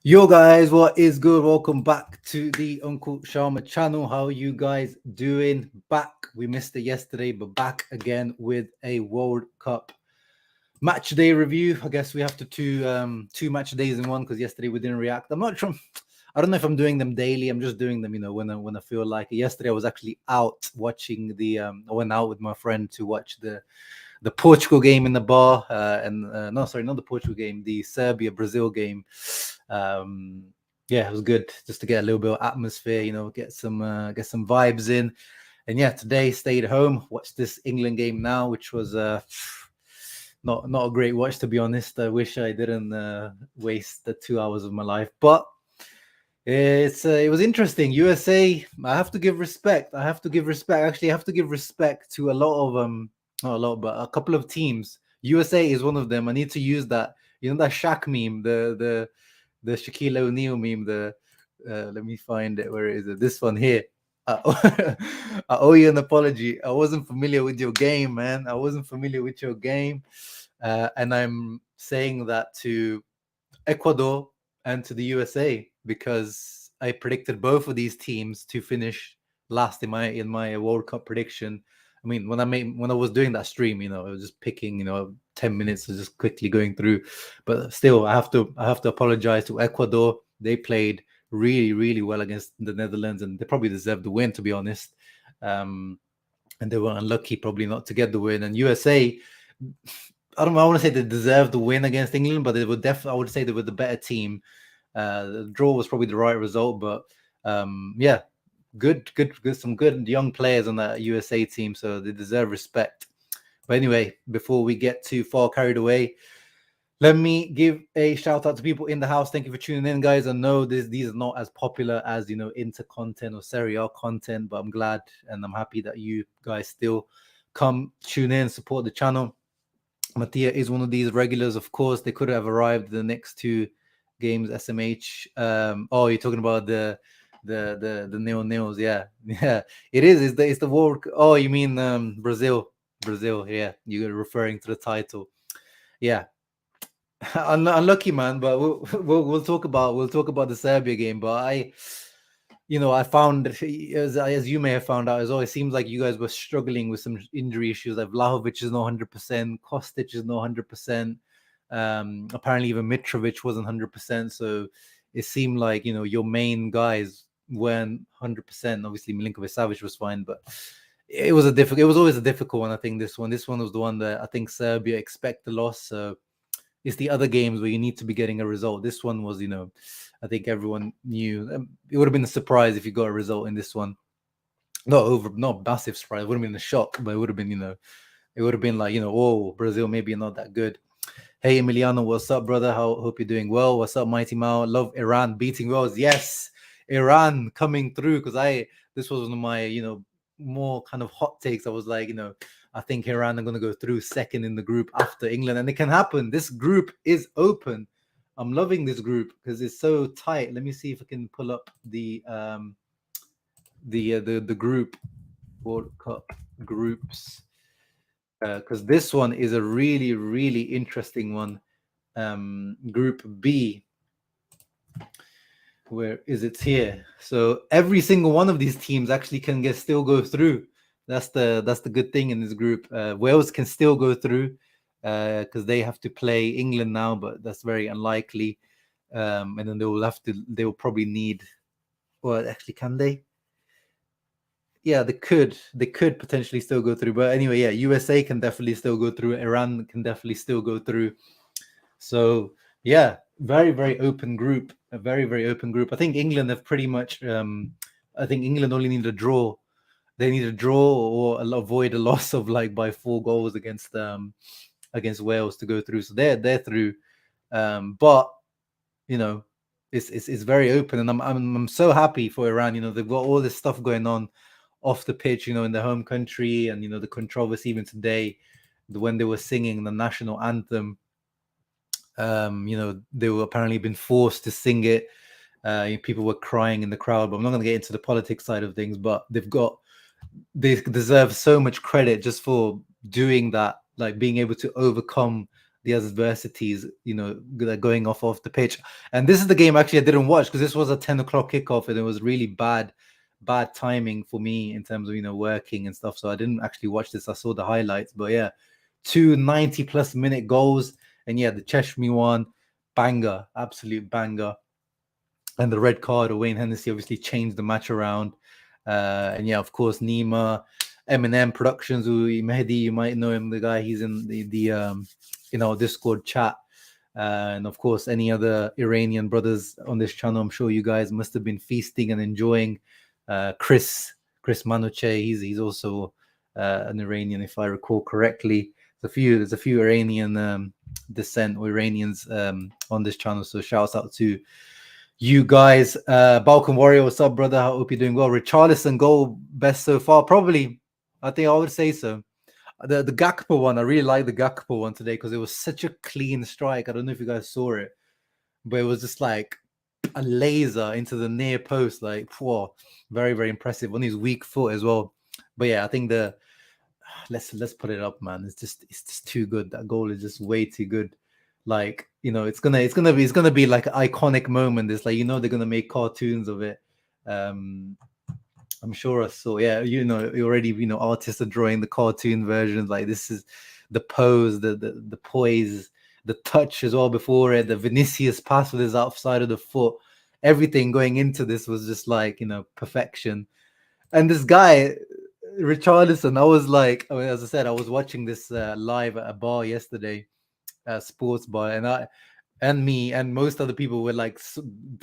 Yo guys, what is good? Welcome back to the Uncle Sharma channel. How are you guys doing? Back. We missed it yesterday, but back again with a World Cup match day review. I guess we have to two match days in one because yesterday we didn't react. I'm not sure. I don't know if I'm doing them daily. I'm just doing them, when I feel like it. Yesterday I was actually out watching I went out with my friend to watch the Portugal game in the bar, no, sorry, not the Portugal game, the Serbia Brazil game. Yeah, it was good just to get a little bit of atmosphere, get some vibes in. And yeah, today stayed home, watched this England game now, which was not a great watch, to be honest. I wish I didn't waste the 2 hours of my life, but it was interesting. USA, I have to give respect. Actually, I have to give respect to a lot of not a lot, but a couple of teams. USA is one of them. I need to use that. That Shaq meme, the Shaquille O'Neal meme. Let me find it. Where is it? This one here. I owe you an apology. I wasn't familiar with your game, man. I wasn't familiar with your game, and I'm saying that to Ecuador and to the USA because I predicted both of these teams to finish last in my World Cup prediction. I mean, when I was doing that stream, I was just picking, 10 minutes of just quickly going through. But still, I have to apologize to Ecuador. They played really, really well against the Netherlands, and they probably deserved the win, to be honest. And they were unlucky, probably not to get the win. And USA, I want to say they deserved the win against England, but they were definitely, I would say they were the better team. The draw was probably the right result, but yeah, good, some good young players on that USA team, so they deserve respect. But anyway, before we get too far carried away, let me give a shout out to people in the house. Thank you for tuning in, guys. I know these are not as popular as Inter content or Serie A content, but I'm glad and I'm happy that you guys still come tune in, support the channel. Mattia is one of these regulars, of course. They could have arrived the next two games, SMH. Oh, you're talking about the neo-neos, yeah. Yeah, it is. It's the world. Oh, you mean Brazil. Yeah, you're referring to the title. Yeah. Unlucky, man, but we'll talk about the Serbia game. But I found, as you may have found out as well, it seems like you guys were struggling with some injury issues. Like Vlahovic is not 100%, Kostic is not 100%. Apparently even Mitrovic wasn't 100%. So it seemed like your main guys weren't 100%. Obviously Milinkovic Savic was fine, but it was always a difficult one. I think this one was the one that I think Serbia expect the loss. So it's the other games where you need to be getting a result. This one was, I think everyone knew. It would have been a surprise if you got a result in this one. Not massive surprise. It would have been a shock, but it would have been, it would have been like, oh, Brazil maybe not that good. Hey, Emiliano, what's up, brother? Hope you're doing well. What's up, Mighty Mao? Love Iran beating Wales. Yes, Iran coming through because this was one of my, more kind of hot takes. I was like, I think Iran are going to go through second in the group after England, and it can happen. This group is open. I'm loving this group because it's so tight. Let me see if I can pull up the group World Cup groups because this one is a really, really interesting one. Group B. Where is it? Here. So every single one of these teams actually can still go through. That's the good thing in this group. Wales can still go through because they have to play England now, but that's very unlikely. And then they will probably need. Well, actually, can they? Yeah, they could potentially still go through. But anyway, yeah, USA can definitely still go through. Iran can definitely still go through. So yeah, very, very open group. A very, very open group. I think England have pretty much. I think England only need a draw. They need a draw or avoid a loss of like by 4 goals against Wales to go through. So they're through. But it's very open, and I'm so happy for Iran. They've got all this stuff going on off the pitch. In their home country, and the controversy even today, when they were singing the national anthem. They were apparently been forced to sing it. People were crying in the crowd, but I'm not going to get into the politics side of things. But they deserve so much credit just for doing that, like being able to overcome the adversities, that are going off the pitch. And this is the game actually I didn't watch because this was a 10 o'clock kickoff and it was really bad timing for me in terms of working and stuff. So I didn't actually watch this. I saw the highlights, but yeah, 2 90+ minute goals, and yeah, the Cheshme one, banger, absolute banger. And the red card of Wayne Hennessy obviously changed the match around. And yeah, of course, Nima, Eminem Productions, who Mehdi, you might know him, the guy, he's in the Discord chat. And of course, any other Iranian brothers on this channel, I'm sure you guys must have been feasting and enjoying. Chris Manuche, he's also an Iranian, if I recall correctly. There's a few Iranian descent or Iranians on this channel, so shouts out to you guys. Balkan Warrior, what's up, brother? I hope you're doing well. Richarlison goal best so far, probably. I think I would say so. The Gakpo one, I really like the Gakpo one today because it was such a clean strike. I don't know if you guys saw it, but it was just like a laser into the near post. Like, whoa, very, very impressive on his weak foot as well. But yeah, I think let's put it up, man. It's just too good. That goal is just way too good. Like, it's gonna be like an iconic moment. It's like, they're gonna make cartoons of it. I'm sure I saw, yeah, already, artists are drawing the cartoon versions. Like, this is the pose, the poise, the touch as well before it, the Vinicius pass with his outside of the foot. Everything going into this was just like, perfection. And this guy, Richarlison, I was like, as I said, I was watching this live at a bar yesterday, sports bar, and me and most other people were like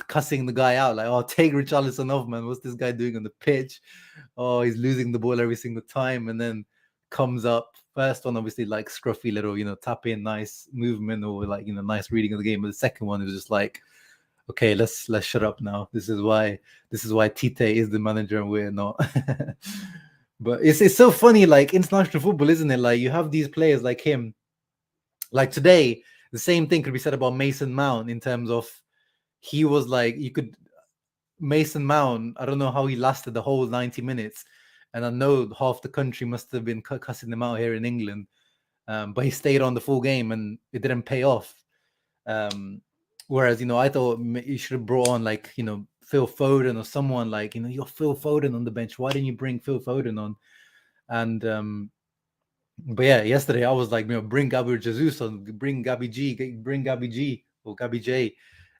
cussing the guy out, like, "Oh, take Richarlison off, man. What's this guy doing on the pitch? Oh, he's losing the ball every single time." And then comes up first one, obviously, like scruffy little, tap in, nice movement, or like, nice reading of the game. But the second one was just like, okay, let's shut up now. This is why Tite is the manager and we're not. But it's so funny, like international football, isn't it? Like, you have these players like him. Like today, the same thing could be said about Mason Mount in terms of he was like, Mason Mount, I don't know how he lasted the whole 90 minutes. And I know half the country must have been cussing him out here in England. But he stayed on the full game and it didn't pay off. Whereas, I thought you should have brought on like, Phil Foden or someone like, you're Phil Foden on the bench. Why didn't you bring Phil Foden on? And but yeah, yesterday I was like, bring Gabriel Jesus on, bring Gabby G or Gabby J,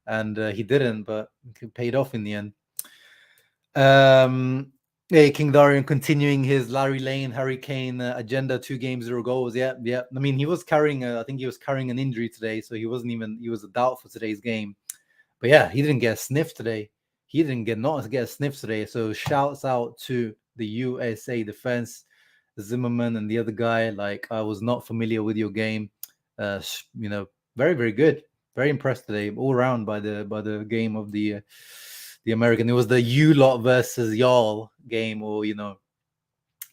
and he didn't, but it paid off in the end. Hey, King Darian continuing his Larry Lane, Harry Kane agenda, 2 games, 0 goals. Yeah. I mean, he was carrying, I think he was carrying an injury today, so he was a doubt for today's game. But yeah, he didn't get a sniff today. He didn't get a sniff today. So shouts out to the USA defense. Zimmerman and the other guy, like, I was not familiar with your game. Very, very good. Very impressed today, all around by the game of the American. It was the U lot versus y'all game, or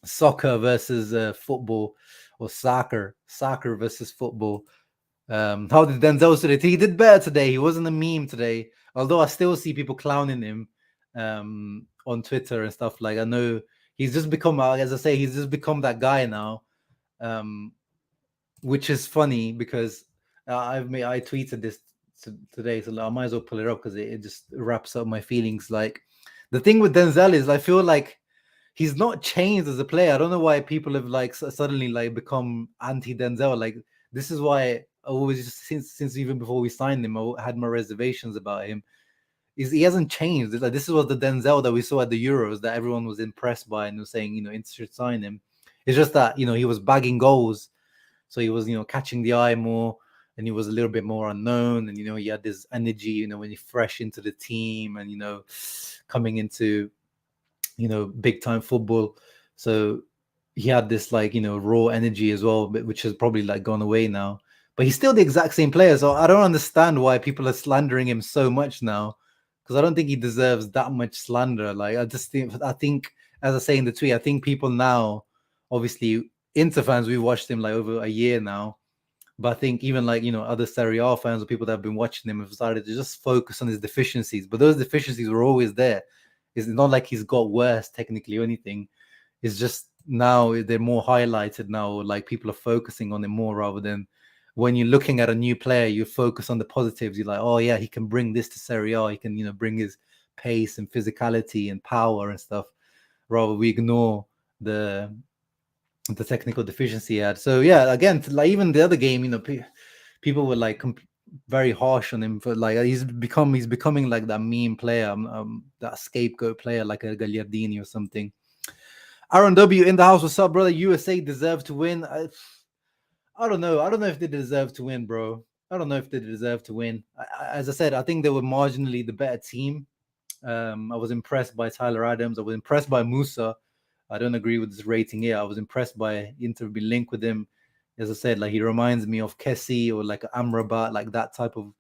soccer versus football, or soccer versus football. How did Denzel today? He did better today. He wasn't a meme today, although I still see people clowning him on Twitter and stuff. Like, I know he's just become, as I say, he's just become that guy now, which is funny because I tweeted this today, so I might as well pull it up because it just wraps up my feelings. Like, the thing with Denzel is, I feel like he's not changed as a player. I don't know why people have like suddenly like become anti Denzel. Like, this is why I always, just since even before we signed him, I had my reservations about him. He hasn't changed. It's like, this was the Denzel that we saw at the Euros that everyone was impressed by and was saying, Inter should sign him. It's just that, he was bagging goals. So he was, catching the eye more, and he was a little bit more unknown. And, he had this energy, when he's fresh into the team and, coming into, big time football. So he had this like, raw energy as well, which has probably like gone away now. But he's still the exact same player. So I don't understand why people are slandering him so much now, because I don't think he deserves that much slander. Like, I think, as I say in the tweet, I think people now, obviously, Inter fans, we watched him like over a year now. But I think even like, other Serie A fans or people that have been watching him have started to just focus on his deficiencies. But those deficiencies were always there. It's not like he's got worse technically or anything. It's just now they're more highlighted now. Like, people are focusing on him more rather than when you're looking at a new player, you focus on the positives. You're like, oh yeah, he can bring this to Serie A. He can, bring his pace and physicality and power and stuff. Rather, we ignore the technical deficiency he had. So yeah, again, like even the other game, people were like very harsh on him for like he's becoming like that meme player, that scapegoat player, like a Gagliardini or something. Aaron W in the house. What's up, brother? USA deserve to win. I don't know. I don't know if they deserve to win, bro. I don't know if they deserve to win. As I said, I think they were marginally the better team. I was impressed by Tyler Adams. I was impressed by Musa. I don't agree with this rating here. I was impressed by Inter being linked with him. As I said, like he reminds me of Kessie or like Amrabat, like that type of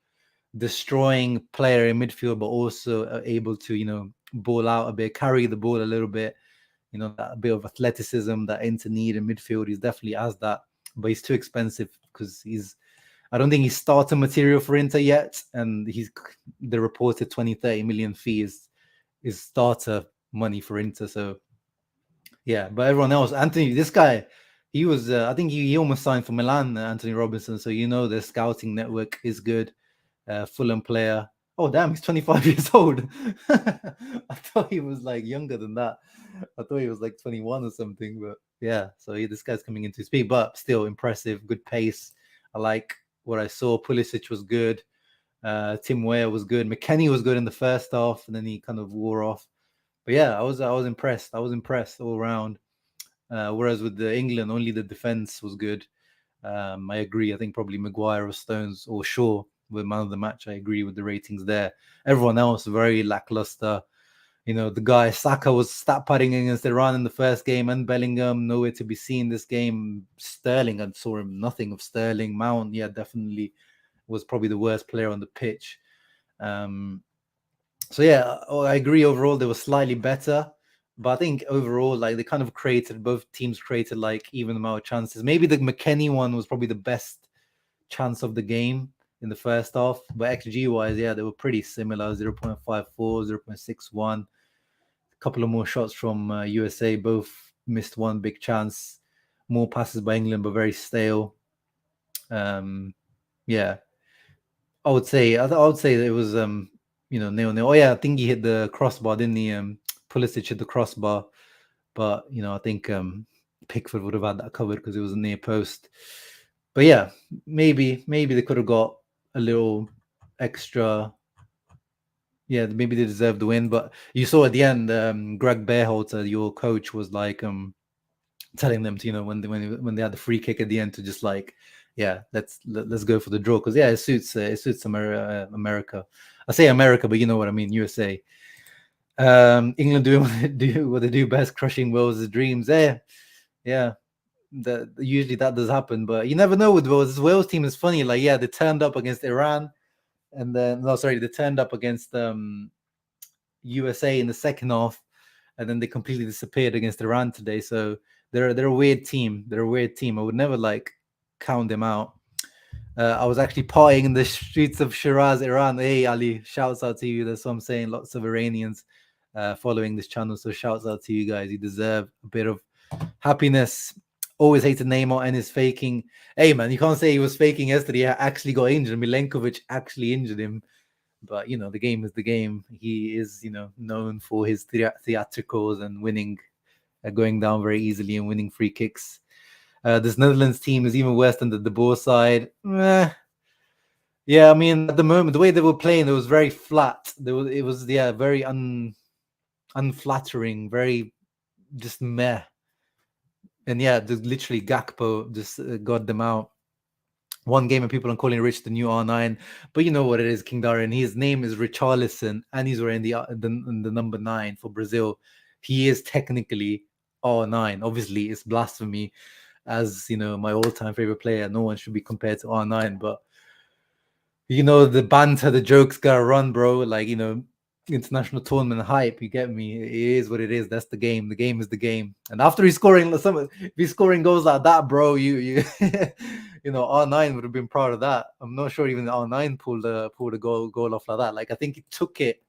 destroying player in midfield, but also able to, ball out a bit, carry the ball a little bit, that bit of athleticism that Inter need in midfield. He's definitely has that, but he's too expensive because I don't think he's starting material for Inter yet. And the reported 20-30 million fee is starter money for Inter. So yeah, but everyone else, Anthony, this guy, he was, I think he almost signed for Milan, Anthony Robinson. So, the scouting network is good. Fulham player. Oh, damn, he's 25 years old. I thought he was like younger than that. I thought he was like 21 or something. But yeah, so this guy's coming into speed, but still impressive, good pace. I like what I saw. Pulisic was good. Tim Weah was good. McKennie was good in the first half, and then he kind of wore off. But yeah, I was impressed. I was impressed all around. Whereas with the England, only the defense was good. I agree. I think probably Maguire or Stones or Shaw were man of the match. I agree with the ratings there. Everyone else very lackluster. The guy Saka was stat padding against Iran in the first game, and Bellingham nowhere to be seen this game. Sterling, I saw him nothing of Sterling. Mount, yeah, definitely was probably the worst player on the pitch. So yeah, I agree. Overall, they were slightly better, but I think overall, like they kind of both teams created like even amount of chances. Maybe the McKennie one was probably the best chance of the game in the first half, but XG wise, yeah, they were pretty similar: 0.54, 0.61. A couple of more shots from USA, both missed one big chance. More passes by England, but very stale. Yeah, I would say it was 0-0. Oh yeah, I think he hit the crossbar, didn't he? Pulisic hit the crossbar, but I think Pickford would have had that covered because it was a near post. But yeah, maybe they could have got a little extra. Yeah, maybe they deserved the win. But you saw at the end, Greg Berhalter, your coach, was like telling them to, when they had the free kick at the end, to just like, yeah, let's go for the draw, because yeah, it suits America. I say America, but you know what I mean, USA. England do what they do best, crushing Wales' dreams. Yeah, usually that does happen, but you never know with Wales. This Wales team is funny. Like, yeah, they turned up against Iran, and then they turned up against USA in the second half, and then they completely disappeared against Iran today. So they're a weird team. They're a weird team. I would never like count them out. I was actually partying in the streets of Shiraz, Iran. Hey, Ali, shouts out to you. That's what I'm saying. Lots of Iranians following this channel. So shouts out to you guys. You deserve a bit of happiness. Always hated Neymar and his faking. Hey, man, you can't say he was faking yesterday. He actually got injured. Milenkovic actually injured him. But, the game is the game. He is, known for his theatricals and winning, going down very easily and winning free kicks. This Netherlands team is even worse than the De Boer side. Yeah, I mean, at the moment, the way they were playing, it was very flat. It was very unflattering, very just meh. And yeah, literally Gakpo just got them out. One game and people are calling Rich the new R9, but you know what it is, King Darian. His name is Richarlison, and he's wearing the number 9 for Brazil. He is technically R9. Obviously, it's blasphemy. As my all-time favorite player, no one should be compared to R9. But the banter, the jokes gotta run, bro. Like international tournament hype. You get me? It is what it is. That's the game. The game is the game. And after he's scoring if he's scoring goals like that, bro, you R9 would have been proud of that. I'm not sure even R9 pulled a goal off like that. Like, I think he took it.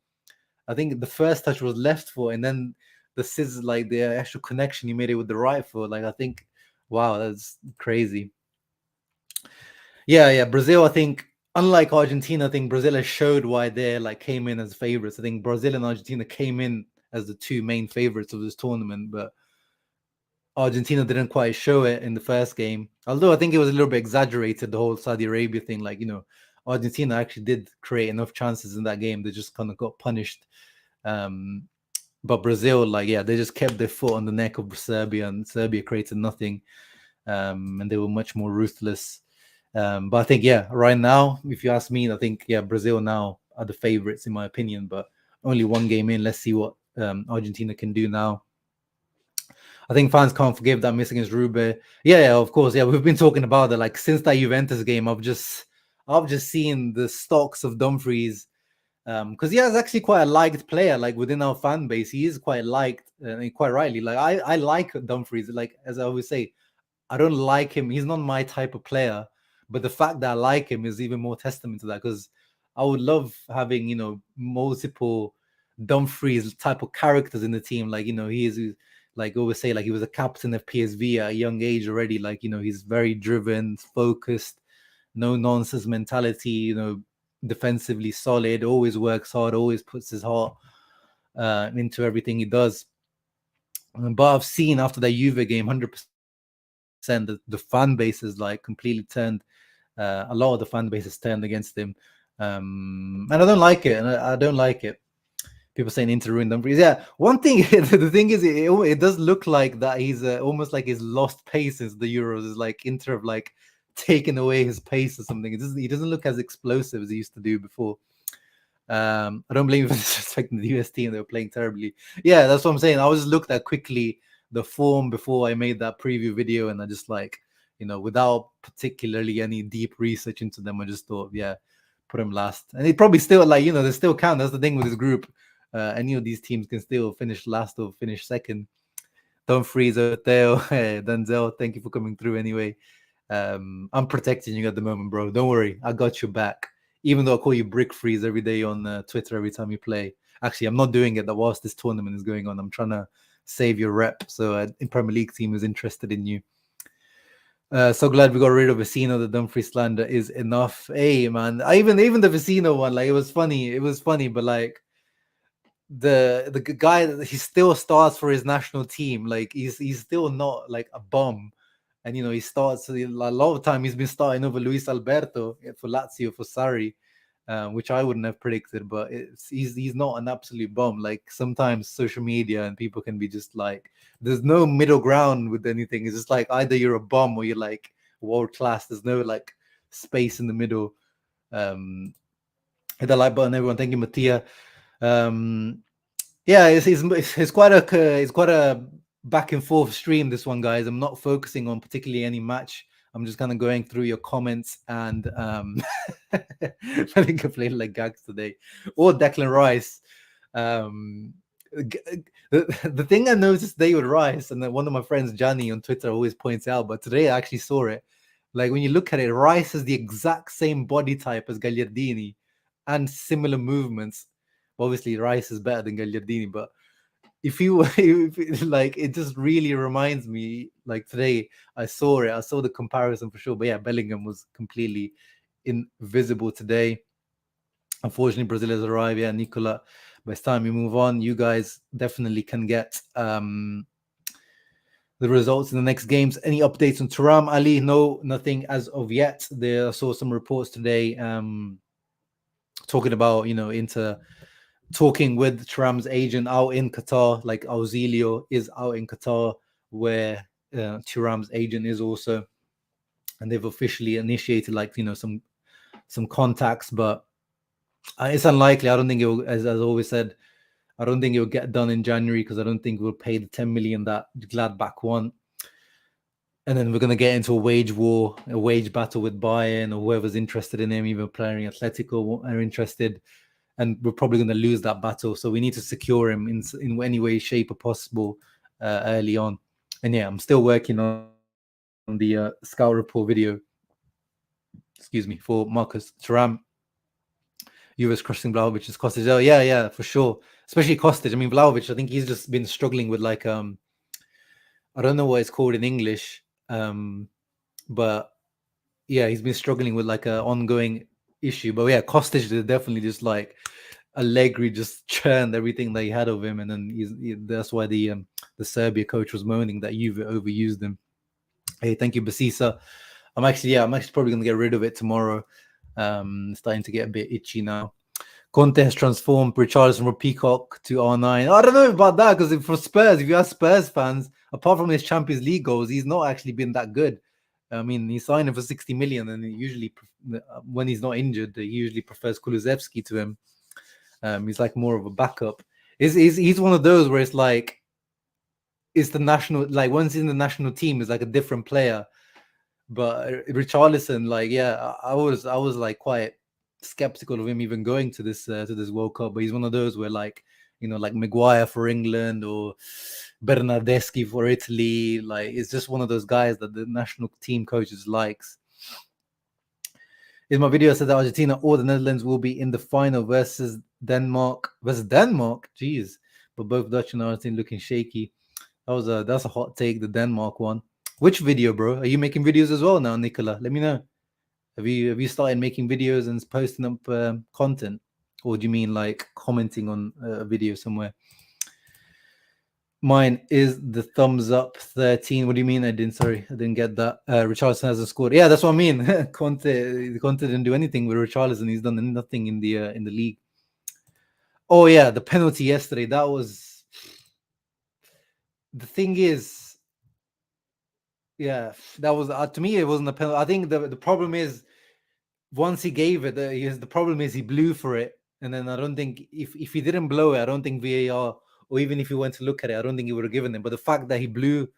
I think the first touch was left foot, and then the scissors, like the actual connection, he made it with the right foot. Like, I think, wow, that's crazy. Yeah. Brazil, I think, unlike Argentina, I think Brazil has showed why they like came in as favorites. I think Brazil and Argentina came in as the two main favorites of this tournament, but Argentina didn't quite show it in the first game. Although I think it was a little bit exaggerated, the whole Saudi Arabia thing. Like, Argentina actually did create enough chances in that game. They just kind of got punished. But Brazil, like, yeah, they just kept their foot on the neck of Serbia, and Serbia created nothing. And they were much more ruthless. But I think, yeah, right now, if you ask me, I think, yeah, Brazil now are the favorites in my opinion. But only one game in. Let's see what Argentina can do now. I think fans can't forgive that miss against Rube. Yeah, of course. Yeah, we've been talking about that. Like, since that Juventus game, I've just seen the stocks of Dumfries. Because he's actually quite a liked player, like within our fan base. He is quite liked, and quite rightly. Like, I like Dumfries. Like, as I always say, I don't like him. He's not my type of player. But the fact that I like him is even more testament to that, because I would love having, multiple Dumfries type of characters in the team. Like, he is, like, always say, like, he was a captain of PSV at a young age already. Like, he's very driven, focused, no nonsense mentality, defensively solid, always works hard, always puts his heart into everything he does. But I've seen after that Juve game, 100%, the fan base is like completely turned. A lot of the fan base is turned against him, and I don't like it. And I don't like it. People saying Inter ruined Dumfries. Yeah, one thing. The thing is, it does look like that he's almost like he's lost pace since the Euros. Is like Inter have like taken away his pace or something. He doesn't look as explosive as he used to do before. I don't blame you for disrespecting the US team. They were playing terribly. Yeah, that's what I'm saying. I was just looked at quickly the form before I made that preview video, and I just like, without particularly any deep research into them, I just thought, yeah, put him last. And it probably still, like, they still count. That's the thing with this group. Any of these teams can still finish last or finish second. Dumfries, Theo, Denzel, thank you for coming through anyway. I'm protecting you at the moment, bro. Don't worry. I got your back. Even though I call you Brick Freeze every day on Twitter every time you play. Actually, I'm not doing it. That whilst this tournament is going on, I'm trying to save your rep. So in Premier League team is interested in you. So glad we got rid of Vecino. The Dumfries slander is enough. Hey, man. Even the Vecino one, like, it was funny. It was funny, but like the guy, he still starts for his national team. Like, he's still not like a bum. And he starts a lot of time. He's been starting over Luis Alberto for Lazio, for Sarri, which I wouldn't have predicted. But he's not an absolute bum. Like, sometimes social media and people can be just like, there's no middle ground with anything. It's just like either you're a bum or you're like world class. There's no like space in the middle. Hit the like button, everyone. Thank you, Mattia. Yeah, it's quite a back and forth stream, this one, guys. I'm not focusing on particularly any match. I'm just kind of going through your comments and I think I played like gags today. Or Declan Rice. The thing I noticed today with Rice, and then one of my friends, Johnny, on Twitter always points out, but today I actually saw it. Like, when you look at it, Rice has the exact same body type as Gagliardini and similar movements. Obviously, Rice is better than Gagliardini, but if like, it just really reminds me, like, today I saw the comparison for sure. But yeah, Bellingham was completely invisible today. Unfortunately, Brazil has arrived. Yeah, Nicola, by the time we move on, you guys definitely can get the results in the next games. Any updates on Thuram, Ali? No, nothing as of yet. I saw some reports today talking about, Inter talking with Thuram's agent out in Qatar. Like, Auxilio is out in Qatar, where Thuram's agent is also, and they've officially initiated, like, some contacts. But it's unlikely. I don't think it will, as I always said, I don't think it will get done in January, because I don't think we'll pay the 10 million that Gladbach want. And then we're going to get into a wage war, a wage battle with Bayern or whoever's interested in him. Even playing Atletico are interested, and we're probably going to lose that battle. So we need to secure him in any way, shape, or possible early on. And yeah, I'm still working on the scout report video. Excuse me, for Marcus Thuram. Juve's crushing Vlahovic's Kostic. Oh yeah, for sure. Especially Kostic. I mean, Vlahovic, I think he's just been struggling with, like, I don't know what it's called in English, but yeah, he's been struggling with like an ongoing issue. But yeah, Kostic is definitely just like Allegri just churned everything that he had of him, and then that's why the Serbia coach was moaning that Juve overused him. Hey, thank you, Basisa. I'm actually probably gonna get rid of it tomorrow. Starting to get a bit itchy now. Conte has transformed Richarlison from Peacock to R9. I don't know about that because for Spurs, if you ask Spurs fans, apart from his Champions League goals, he's not actually been that good. I mean, he signed him for 60 million, and he usually, when he's not injured, he usually prefers Kulusevski to him. He's like more of a backup. He's one of those where it's like, it's the national, like once he's in the national team, it's like a different player. But Richarlison, like, yeah, I was like quite skeptical of him even going to this World Cup. But he's one of those where, like, you know, like Maguire for England or Bernardeschi for Italy. Like, it's just one of those guys that the national team coaches likes. In my video, I said that Argentina or the Netherlands will be in the final versus Denmark. Jeez, but both Dutch and Argentina looking shaky. That's a hot take, the Denmark one. Which video, bro? Are you making videos as well now, Nicola? Let me know. Have you started making videos and posting up content, or do you mean like commenting on a video somewhere? Mine is the thumbs up 13. What do you mean? I didn't get that. Richarlison hasn't scored. Yeah, that's what I mean. Conte didn't do anything with Richarlison. He's done nothing in the league. Oh yeah, the penalty yesterday. That was, the thing is, yeah, that was to me it wasn't a penalty. I think the problem is, once he gave it, the problem is he blew for it, and then I don't think if he didn't blow it, I don't think VAR, or even if he went to look at it, I don't think he would have given it. But the fact that he blew,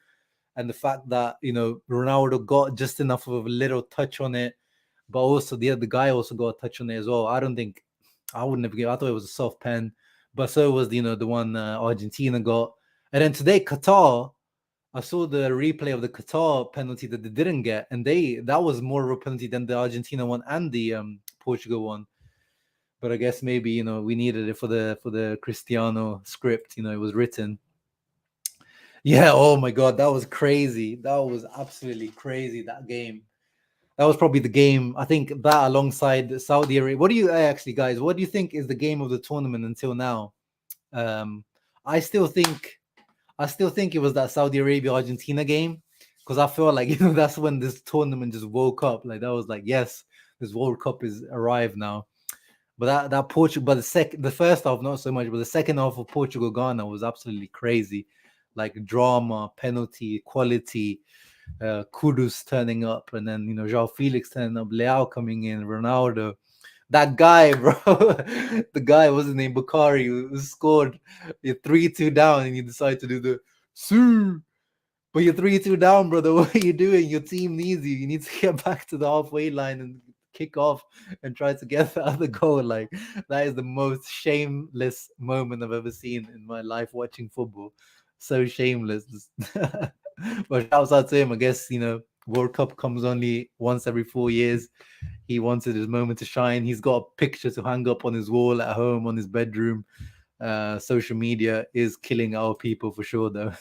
and the fact that, you know, Ronaldo got just enough of a little touch on it, but also the guy also got a touch on it as well. I wouldn't have given. I thought it was a soft pen, but so was the one Argentina got. And then today Qatar, I saw the replay of the Qatar penalty that they didn't get, and that was more of a penalty than the Argentina one and the Portugal one. But I guess maybe, we needed it for the Cristiano script. It was written. Yeah. Oh my God, that was crazy. That was absolutely crazy. That game. That was probably the game. I think that alongside Saudi Arabia. What do you actually, guys? What do you think is the game of the tournament until now? I still think it was that Saudi Arabia Argentina game, because I feel like that's when this tournament just woke up. Like, that was like, yes, this World Cup is arrived now. But that Portugal, but the first half not so much, but the second half of Portugal Ghana was absolutely crazy, like drama, penalty, quality, Kudus turning up, and then João Felix turning up, Leao coming in, Ronaldo. That guy, bro, the guy, what's his name, Bukhari, who scored. You're 3-2 down, and you decide to do the Sue. But you're 3-2 down, brother. What are you doing? Your team needs you. You need to get back to the halfway line and kick off and try to get the other goal. Like, that is the most shameless moment I've ever seen in my life watching football. So shameless. But shouts out to him. I guess, World Cup comes only once every 4 years. He wanted his moment to shine. He's got a picture to hang up on his wall at home, on his bedroom. Social media is killing our people for sure, though.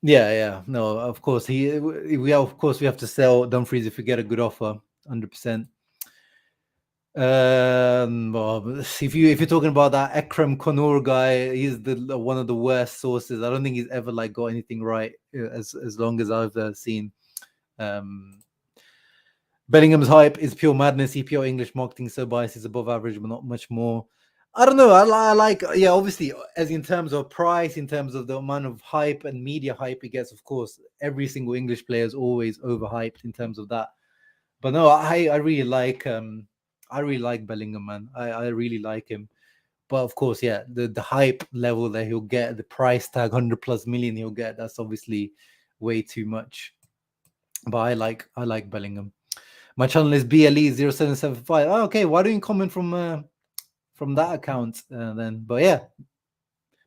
Yeah. No, of course we have to sell Dumfries if we get a good offer, 100%. Well, if you're talking about that Ekrem Konur guy, he's one of the worst sources. I don't think he's ever like got anything right, as long as I've seen. Bellingham's hype is pure madness. EPL English marketing so biased, is above average, but not much more. I don't know. I like, yeah, obviously, as in terms of price, in terms of the amount of hype and media hype it gets, of course, every single English player is always overhyped in terms of that. But no, I really like Bellingham, man. I really like him. But of course, yeah, the hype level that he'll get, the price tag, 100+ million he'll get, that's obviously way too much. But I like Bellingham. My channel is BLE0775. Oh, okay, why don't you comment from that account then? But yeah,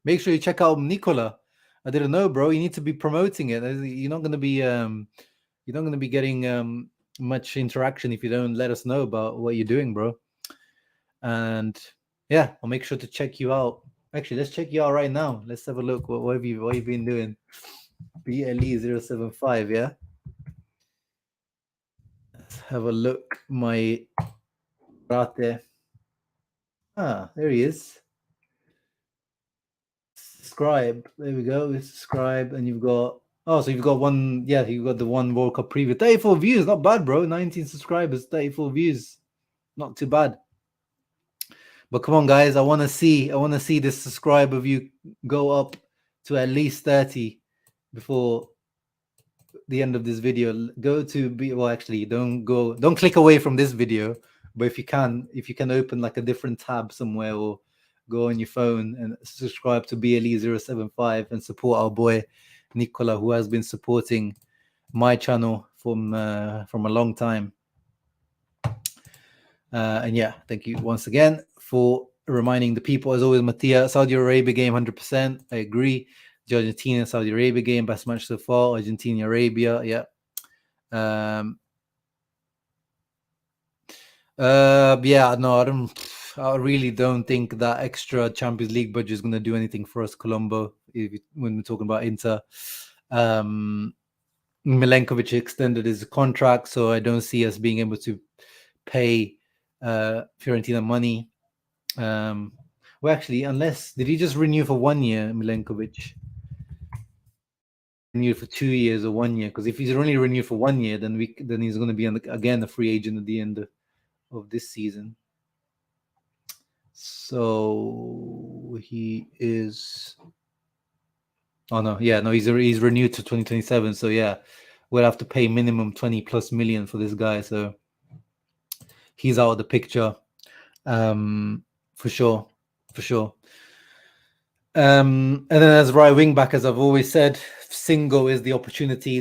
make sure you check out Nicola. I didn't know, bro. You need to be promoting it. You're not gonna be getting much interaction if you don't let us know about what you're doing, bro. And yeah, I'll make sure to check you out. Actually, let's check you out right now. Let's have a look. What have you been doing? BLE075, yeah. Let's have a look. My Rate. Ah, there he is. Subscribe. There we go. Subscribe, and you've got. Oh, so you've got one. Yeah, you got the one World Cup preview. 34 views, not bad, bro. 19 subscribers, 34 views, not too bad. But come on, guys, I want to see this subscriber view go up to at least 30 before the end of this video. Go to be well, actually, don't click away from this video. But if you can open like a different tab somewhere or go on your phone and subscribe to BLE075 and support our boy Nicola, who has been supporting my channel from a long time. And yeah, thank you once again for reminding the people. As always, Mattia, Saudi Arabia game 100%. I agree. The Argentina Saudi Arabia game, best match so far. Argentina Arabia, yeah. Yeah, no, I really don't think that extra Champions League budget is going to do anything for us, Colombo. When we're talking about Inter, Milenkovic extended his contract, so I don't see us being able to pay Fiorentina money. Well, actually, unless did he just renew for 1 year, Milenkovic? Renew for 2 years or 1 year? Because if he's only renewed for 1 year, then he's going to be again a free agent at the end of this season. So he is. Oh no, yeah, no, he's renewed to 2027. So yeah, we'll have to pay minimum 20+ million for this guy. So he's out of the picture, for sure. And then as right wing back, as I've always said, Singo is the opportunity.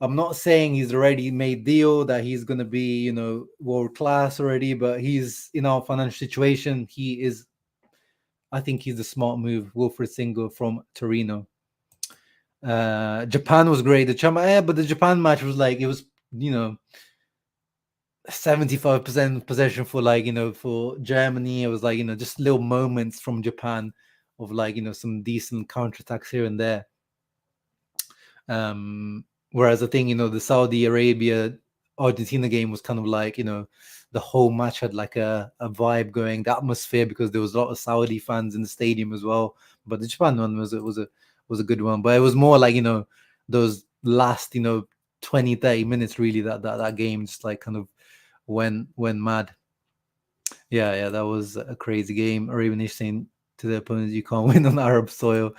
I'm not saying he's already made deal that he's going to be, world class already, but he's in our financial situation. I think he's a smart move, Wilfried Singo from Torino. Japan was great. But the Japan match was like, it was, 75% possession for for Germany. It was like, just little moments from Japan of like, some decent counterattacks here and there. Whereas I think, the Saudi Arabia Argentina game was kind of like, the whole match had like a vibe going, the atmosphere, because there was a lot of Saudi fans in the stadium as well. But the Japan one was a good one. But it was more like, those last, 20, 30 minutes really that game just like kind of went mad. Yeah, that was a crazy game. Arabian Nish saying to the opponents, you can't win on Arab soil.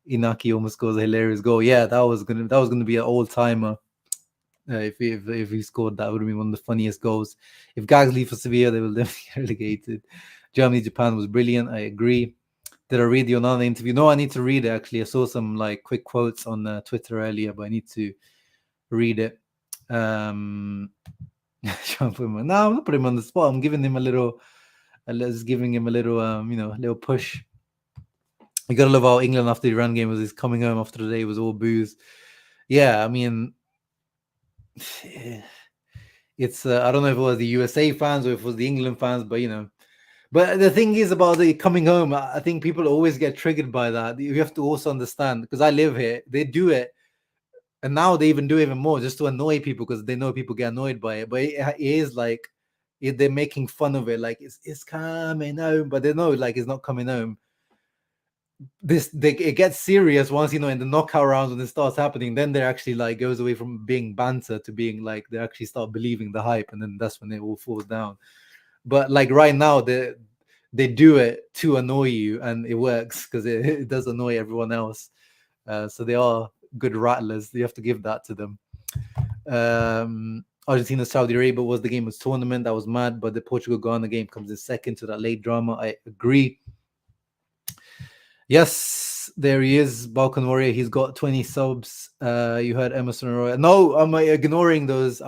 Inaki almost scores a hilarious goal. Yeah, that was gonna be an all-timer. If he scored, that would have been one of the funniest goals. If Gags leave for Sevilla, they will definitely get relegated. Germany, Japan was brilliant. I agree. Did I read the Onana interview? No, I need to read it actually. I saw some like quick quotes on Twitter earlier, but I need to read it. No, I'm not putting him on the spot. I'm giving him a little, little push. You gotta love how England after the Iran game was coming home after the day was all booze. Yeah, I mean, it's I don't know if it was the USA fans or if it was the England fans, but but the thing is about the coming home, I think people always get triggered by that. You have to also understand, because I live here, they do it, and now they even do even more just to annoy people because they know people get annoyed by it. But it is like they're making fun of it, like it's coming home, but they know like it's not coming home. It gets serious once in the knockout rounds when it starts happening. Then they're actually like goes away from being banter to being like they actually start believing the hype, and then that's when it all falls down. But like right now, they do it to annoy you, and it works because it does annoy everyone else. So they are good rattlers. You have to give that to them. Argentina Saudi Arabia was the game of tournament. That was mad, but the Portugal Ghana game comes in second to that late drama. I agree. Yes, there he is, Balkan Warrior. He's got 20 subs. You heard Emerson Royal. No, I'm ignoring those.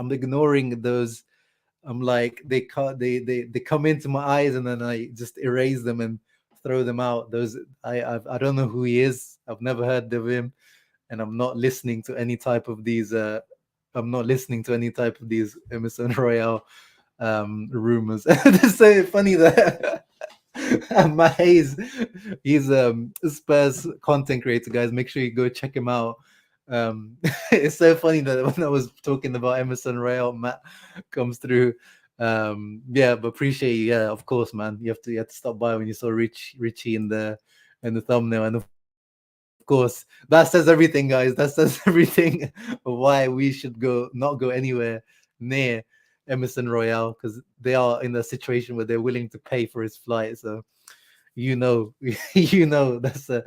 I'm like they come into my eyes and then I just erase them and throw them out. Those I don't know who he is. I've never heard of him, and I'm not listening to any type of these. I'm not listening to any type of these Emerson Royal rumors. It's so funny that And Matt Hayes, he's Spurs content creator, guys. Make sure you go check him out. It's so funny that when I was talking about Emerson Royale, Matt comes through. Yeah, but appreciate you. Yeah, of course, man. You have to stop by when you saw Richie in the thumbnail, and of course that says everything, guys. That says everything why we should not go anywhere near Emerson Royale, because they are in a situation where they're willing to pay for his flight. So you know that's a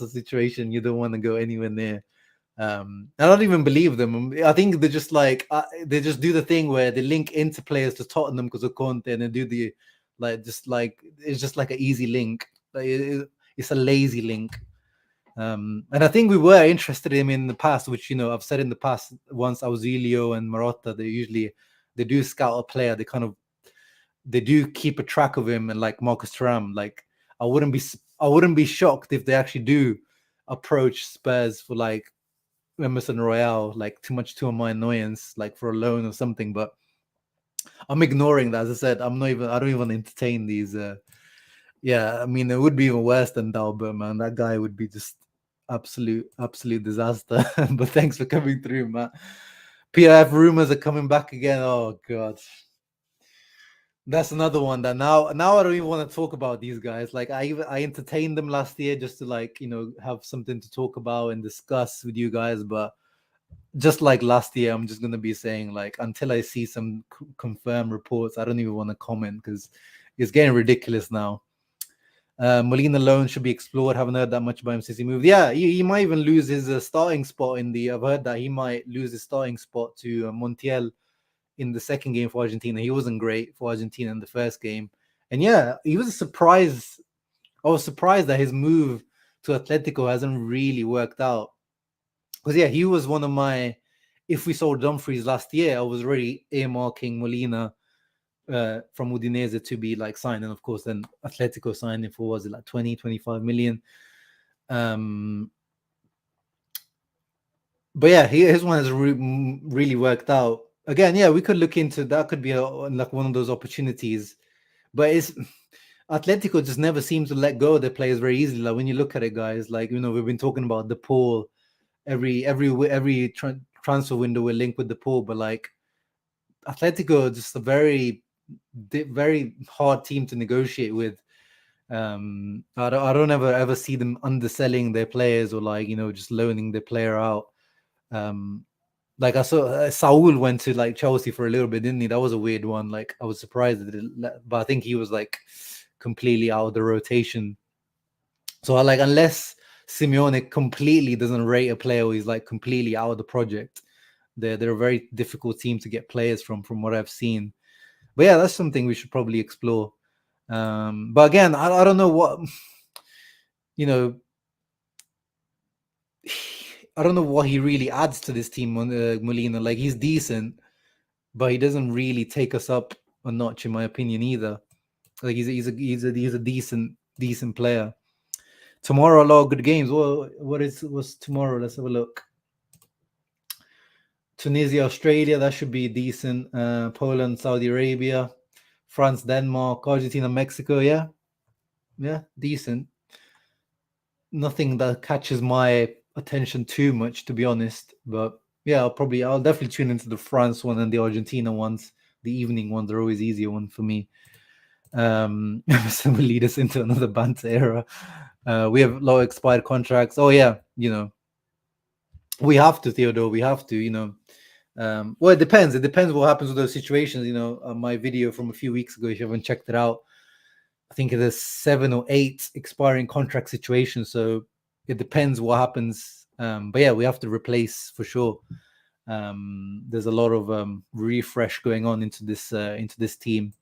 situation you don't want to go anywhere near. I don't even believe them. I think they're just like they just do the thing where they link into players to Tottenham because of Conte, and they do the it's just like an easy link. Like it's a lazy link. And I think we were interested in him in the past, which I've said in the past. Once Auxilio and Marotta, they do scout a player. They do keep a track of him, and like Marcus Thuram, like I wouldn't be shocked if they actually do approach Spurs for like Emerson Royale, like to my annoyance, like for a loan or something. But I'm ignoring that. As I said, I don't even entertain these. Yeah, I mean, it would be even worse than Dalbert, man. That guy would be just absolute disaster. But thanks for coming through, Matt. PIF rumors are coming back again. Oh god, that's another one that now I don't even want to talk about these guys. Like I entertained them last year just to like have something to talk about and discuss with you guys, but just like last year, I'm just gonna be saying like until I see some confirmed reports, I don't even want to comment because it's getting ridiculous now. Molina loan should be explored. Haven't heard that much about him since he moved. Yeah, he might even lose his starting spot in the. I've heard that he might lose his starting spot to Montiel in the second game for Argentina. He wasn't great for Argentina in the first game, and yeah, he was a surprise. I was surprised that his move to Atletico hasn't really worked out. Because yeah, he was one of my. If we saw Dumfries last year, I was already earmarking Molina from Udinese to be like signed, and of course then Atletico signed him for, was it like 20-25 million. But yeah, his one has really worked out. Again, yeah, we could look into that. Could be like one of those opportunities, but it's Atletico just never seems to let go of their players very easily. Like when you look at it, guys, like we've been talking about the pool every transfer window we're linked with the pool, but like Atletico just a very hard team to negotiate with. I don't ever see them underselling their players or like just loaning their player out. Like I saw Saul went to like Chelsea for a little bit, didn't he? That was a weird one. Like I was surprised but I think he was like completely out of the rotation. So I like, unless Simeone completely doesn't rate a player or he's like completely out of the project, they're a very difficult team to get players from what I've seen. But yeah, that's something we should probably explore. But again, I don't know what I don't know what he really adds to this team, Molina. Like he's decent, but he doesn't really take us up a notch, in my opinion, either. Like he's a decent player. Tomorrow, a lot of good games. What's tomorrow? Let's have a look. Tunisia, Australia, that should be decent. Poland, Saudi Arabia, France, Denmark, Argentina, Mexico. Yeah, decent. Nothing that catches my attention too much, to be honest. But yeah, I'll definitely tune into the France one and the Argentina ones. The evening ones are always easier one for me. Some will lead us into another banter era. We have low expired contracts. Oh yeah, we have to, Theodore. We have to, well, it depends. It depends what happens with those situations. My video from a few weeks ago, if you haven't checked it out, I think there's 7 or 8 expiring contract situations. So it depends what happens. But yeah, we have to replace for sure. There's a lot of refresh going on into this team.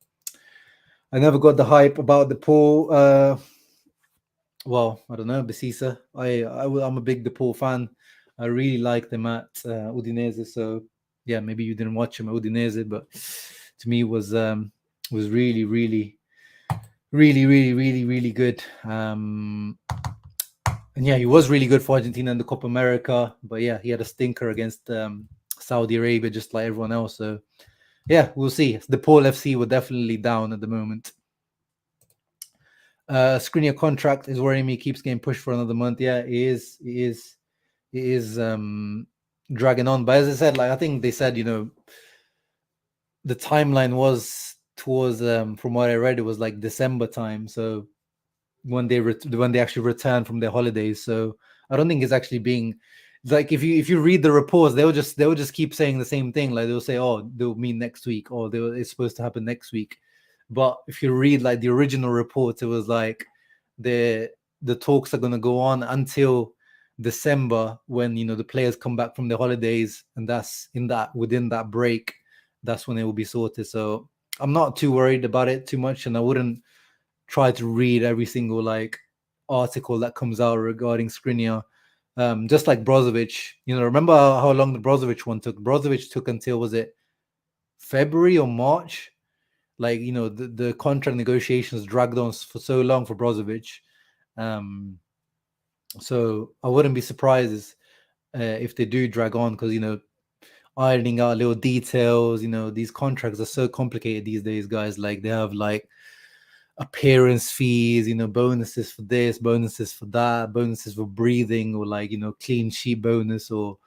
I never got the hype about the pool. Well, I don't know, Besisa. I'm a big DePaul fan. I really like them at Udinese. So yeah, maybe you didn't watch him at Udinese, but to me was really, really, really, really, really, really good. And yeah, he was really good for Argentina in the Copa America. But yeah, he had a stinker against Saudi Arabia, just like everyone else. So yeah, we'll see. DePaul FC were definitely down at the moment. Skriniar contract is worrying me. Keeps getting pushed for another month. Yeah, it is. It is dragging on. But as I said, like I think they said, the timeline was towards from what I read, it was like December time. So when they actually return from their holidays. So I don't think it's actually being like if you read the reports, they'll just keep saying the same thing. Like they'll say, oh, they'll meet next week, or it's supposed to happen next week. But if you read like the original reports, it was like the talks are gonna go on until December when the players come back from the holidays, and that's within that break, that's when it will be sorted. So I'm not too worried about it too much, and I wouldn't try to read every single like article that comes out regarding Skriniar. Just like Brozovic, remember how long the Brozovic one took? Brozovic took until, was it February or March? Like, the contract negotiations dragged on for so long for Brozovic. So I wouldn't be surprised if they do drag on, because, ironing out little details, these contracts are so complicated these days, guys. Like they have like appearance fees, bonuses for this, bonuses for that, bonuses for breathing, or like, clean sheet bonus, or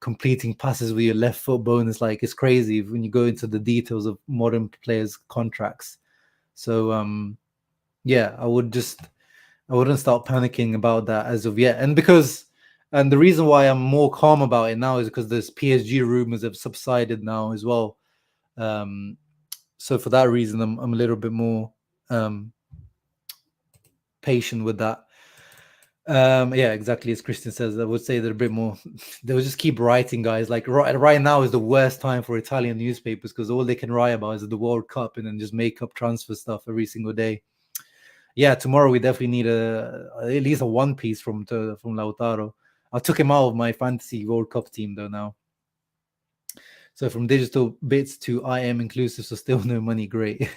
completing passes with your left foot bonus. Like it's crazy when you go into the details of modern players' contracts. So yeah, I wouldn't start panicking about that as of yet. And the reason why I'm more calm about it now is because there's PSG rumors have subsided now as well. So for that reason, I'm a little bit more patient with that. Yeah, exactly as Christian says. I would say they're a bit more. They'll just keep writing, guys. Like right now is the worst time for Italian newspapers, because all they can write about is the World Cup and then just make up transfer stuff every single day. Yeah, tomorrow we definitely need at least a one piece from Lautaro. I took him out of my fantasy World Cup team though now. So from digital bits to I am inclusive, so still no money. Great.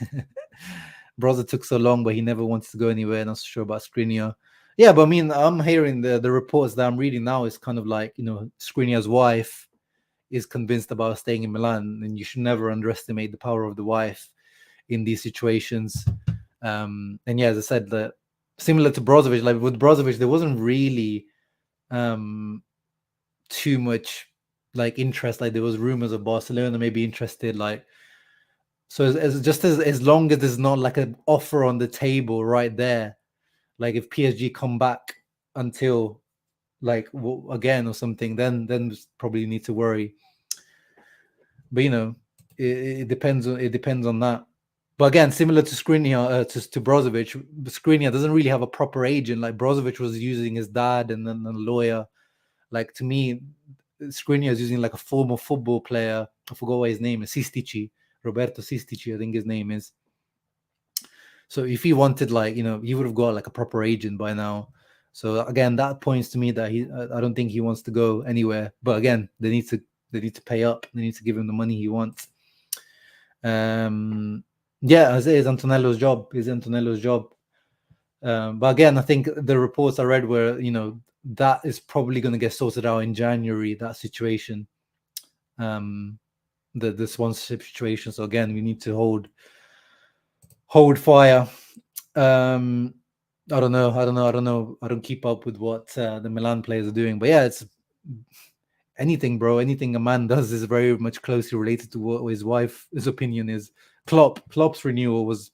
Brother took so long, but he never wanted to go anywhere. Not so sure about Skriniar. Yeah, but I mean, I'm hearing the reports that I'm reading now is kind of like, Skriniar's wife is convinced about staying in Milan, and you should never underestimate the power of the wife in these situations. And yeah, as I said, that similar to Brozovic, like with Brozovic, there wasn't really too much like interest. Like there was rumors of Barcelona maybe interested, like, so as long as there's not like an offer on the table right there, like if PSG come back until like again or something, then probably need to worry. But it depends on that. But again, similar to Skriniar, to Brozovic, Skriniar doesn't really have a proper agent. Like Brozovic was using his dad and then a lawyer. Like to me, Skriniar is using like a former football player. I forgot what his name is. Sistici, Roberto Sistici, I think his name is. So if he wanted, like, he would have got like a proper agent by now. So again, that points to me that I don't think he wants to go anywhere. But again, they need to pay up. They need to give him the money he wants. Yeah, as it is Antonello's job. But again, I think the reports I read were, that is probably going to get sorted out in January, that situation, the sponsorship situation. So again, we need to hold fire. I don't know. I don't keep up with what the Milan players are doing, but yeah, it's anything, bro. Anything a man does is very much closely related to what his opinion is. Klopp's renewal was,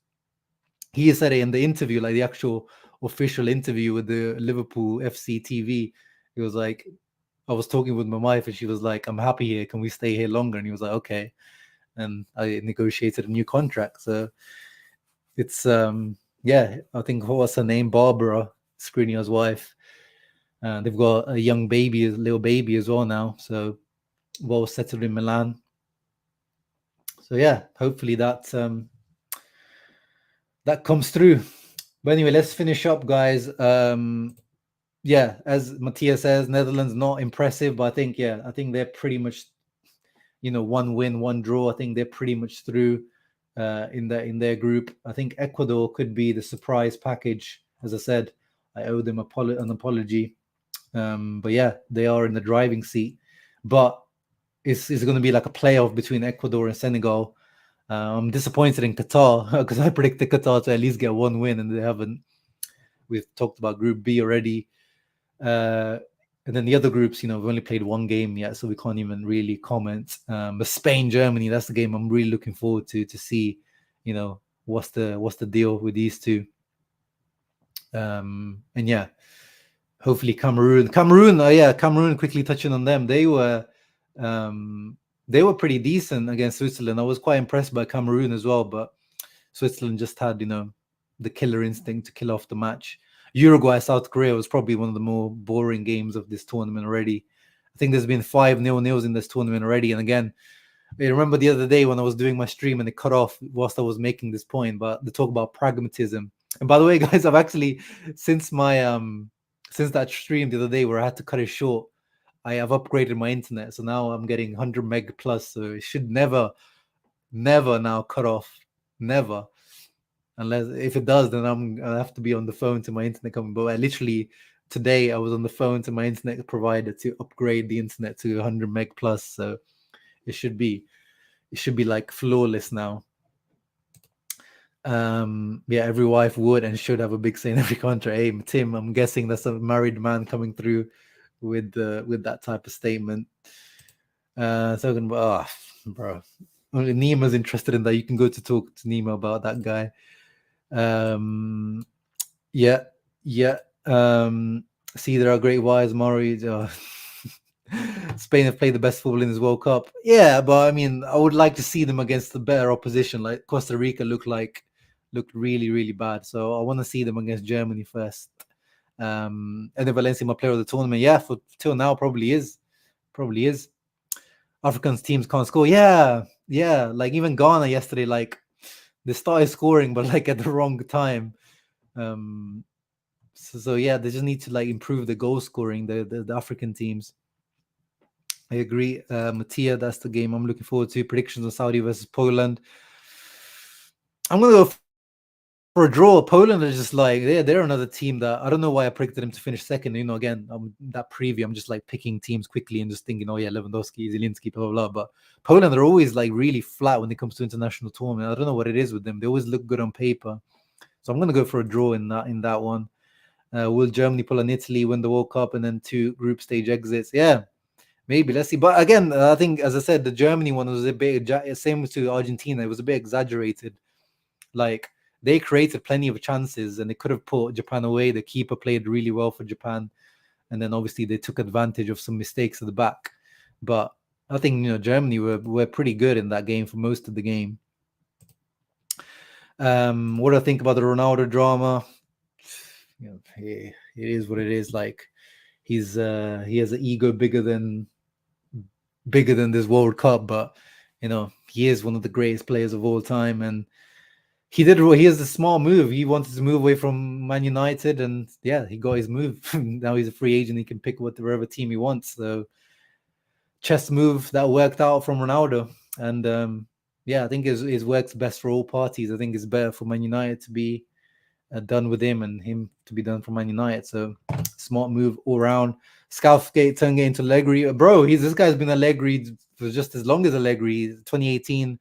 he said it in the interview, like the actual official interview with the Liverpool FC TV. He was like, I was talking with my wife and she was like, I'm happy here. Can we stay here longer? And he was like, okay. And I negotiated a new contract. So it's, yeah, I think, what's her name? Barbara, Skriniar's wife. They've got a young baby, a little baby as well now. So well settled in Milan. So yeah, hopefully that comes through. But anyway, let's finish up, guys. Yeah, as Matthias says, Netherlands not impressive, but I think they're pretty much, one win, one draw. I think they're pretty much through in their group. I think Ecuador could be the surprise package. As I said, I owe them an apology. But yeah, they are in the driving seat. But it's going to be like a playoff between Ecuador and Senegal. I'm disappointed in Qatar because I predicted Qatar to at least get one win and they haven't. we've talked about Group B already. And then the other groups, we've only played one game yet, so we can't even really comment. But Spain, Germany, that's the game I'm really looking forward to see, what's the deal with these two. And yeah, hopefully Cameroon, quickly touching on them. They were pretty decent against Switzerland. I was quite impressed by Cameroon as well, but Switzerland just had, the killer instinct to kill off the match. Uruguay, South Korea was probably one of the more boring games of this tournament already. I think there's been 5 0-0s in this tournament already. And again, I remember the other day when I was doing my stream and it cut off whilst I was making this point, but the talk about pragmatism. And by the way, guys, I've actually, since that stream the other day where I had to cut it short, I have upgraded my internet. So now I'm getting 100 meg plus. So it should never now cut off. Never. Unless if it does, then I'll have to be on the phone to my internet company. But literally today I was on the phone to my internet provider to upgrade the internet to 100 meg plus. So it should be like flawless now. Every wife would and should have a big say in every contract. Hey, Tim, I'm guessing that's a married man coming through with that type of statement. Talking about, bro, only Nima's interested in that. You can go to talk to Nima about that guy. See, there are great wires, Maury. Spain have played the best football in this World Cup. Yeah, but I mean, I would like to see them against the better opposition. Like Costa Rica looked really, really bad. So I want to see them against Germany first. And then Valencia, my player of the tournament. Yeah, till now probably is. African teams can't score. Yeah. Like even Ghana yesterday, like they started scoring, but like at the wrong time. So yeah, they just need to like improve the goal scoring. The African teams. I agree, Mattia. That's the game I'm looking forward to. Predictions on Saudi versus Poland. I'm gonna go for a draw. Poland are just like they're another team that I don't know why I predicted them to finish second. Again, that preview, I'm just like picking teams quickly and just thinking, oh yeah, Lewandowski, Zielinski, blah blah blah. But Poland are always like really flat when it comes to international tournament. I don't know what it is with them. They always look good on paper. So I'm gonna go for a draw in that one. Will Germany, Poland, Italy win the World Cup and then 2 group stage exits? Yeah. Maybe, let's see. But again, I think, as I said, the Germany one was a bit, same to Argentina. It was a bit exaggerated. Like, they created plenty of chances and they could have put Japan away. The keeper played really well for Japan. And then obviously they took advantage of some mistakes at the back. But I think, Germany were pretty good in that game for most of the game. What do I think about the Ronaldo drama? It is what it is. Like, he has an ego bigger than this World Cup, but he is one of the greatest players of all time, and he has a small move. He wanted to move away from Man United, and yeah, he got his move. Now he's a free agent. He can pick whatever team he wants. So chess move that worked out from Ronaldo, and I think it works best for all parties. I think it's better for Man United to be done with him and him to be done for Man United. So smart move all around. Southgate turning it into Allegri. Bro, this guy's been Allegri for just as long as Allegri. 2018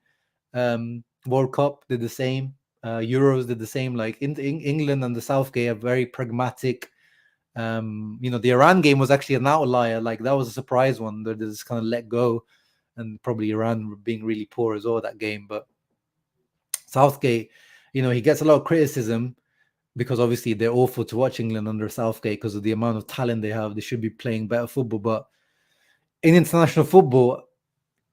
World Cup did the same. Euros did the same. Like in England and the Southgate are very pragmatic. The Iran game was actually an outlier. Like that was a surprise one. They just kind of let go, and probably Iran being really poor as well that game. But Southgate, he gets a lot of criticism because obviously they're awful to watch, England under Southgate, because of the amount of talent they have. They should be playing better football. But in international football,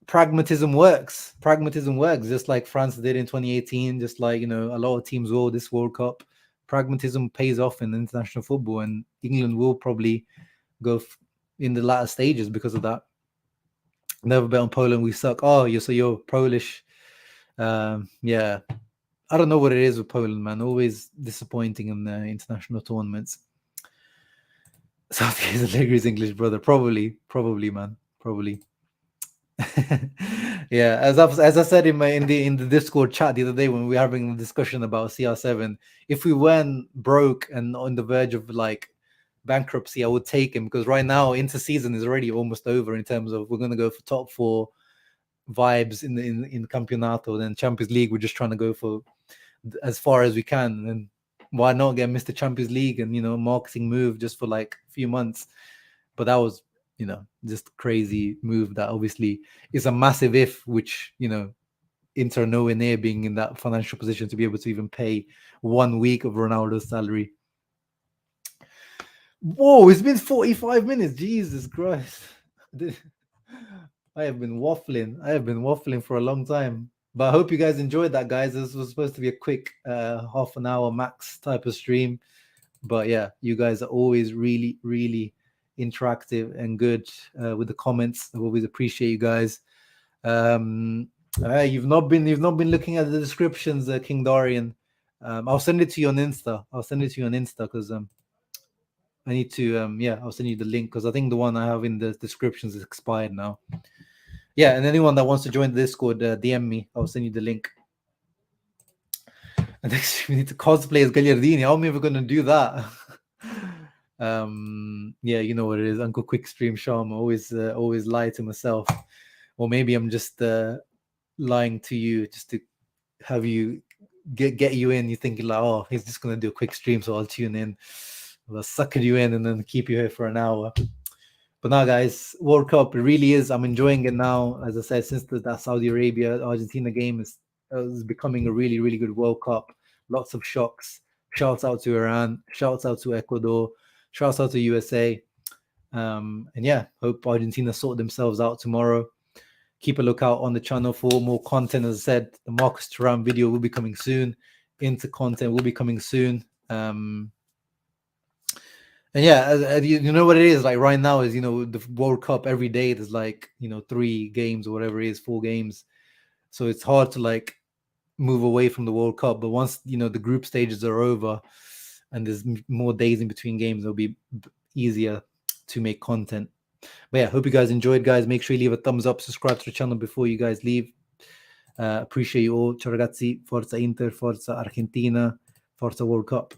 pragmatism works. Just like France did in 2018, just like, a lot of teams will this World Cup. Pragmatism pays off in international football, and England will probably go in the latter stages because of that. Never bet on Poland, we suck. Oh, you're Polish. Yeah. I don't know what it is with Poland, man. Always disappointing in the international tournaments. Southgate's Allegri's English brother. Probably, man. Probably. Yeah, as I said in the Discord chat the other day when we were having a discussion about CR7, if we weren't broke and on the verge of like bankruptcy, I would take him, because right now inter-season is already almost over in terms of we're going to go for top 4 vibes in Campeonato. Then Champions League, we're just trying to go for as far as we can, and Why not get Mr. Champions League and, marketing move just for like a few months? But that was, just crazy move that obviously is a massive if, which, Inter nowhere near being in that financial position to be able to even pay 1 week of Ronaldo's salary. Whoa, it's been 45 minutes. Jesus Christ. I have been waffling for a long time. But I hope you guys enjoyed that, guys. This was supposed to be a quick half an hour max type of stream. But yeah, you guys are always really, really interactive and good with the comments. I always appreciate you guys. You've not been looking at the descriptions, King Dorian. I'll send it to you on Insta. Because I need to I'll send you the link because I think the one I have in the descriptions is expired now. Yeah, and anyone that wants to join the Discord, DM me. I'll send you the link. And next we need to cosplay as Gagliardini. How am I ever going to do that? Yeah, you know what it is. Uncle Quick Stream Sham. Always lie to myself. Or maybe I'm just lying to you just to have you get you in. You're thinking like, oh, he's just going to do a quick stream, so I'll tune in. I'll sucker you in and then keep you here for an hour. But now, guys, World Cup, it really is. I'm enjoying it now. As I said, since that Saudi Arabia Argentina game is becoming a really, really good World Cup. Lots of shocks. Shouts out to Iran. Shouts out to Ecuador. Shouts out to USA. And yeah, hope Argentina sort themselves out tomorrow. Keep a lookout on the channel for more content. As I said, the Marcus Thuram video will be coming soon. Inter content will be coming soon. And yeah, you know what it is like right now is, the World Cup every day there's like, 3 games or whatever it is, 4 games. So it's hard to like move away from the World Cup. But once, the group stages are over and there's more days in between games, it'll be easier to make content. But yeah, hope you guys enjoyed, guys. Make sure you leave a thumbs up, subscribe to the channel before you guys leave. Appreciate you all. Ciao ragazzi, Forza Inter, Forza Argentina, Forza World Cup.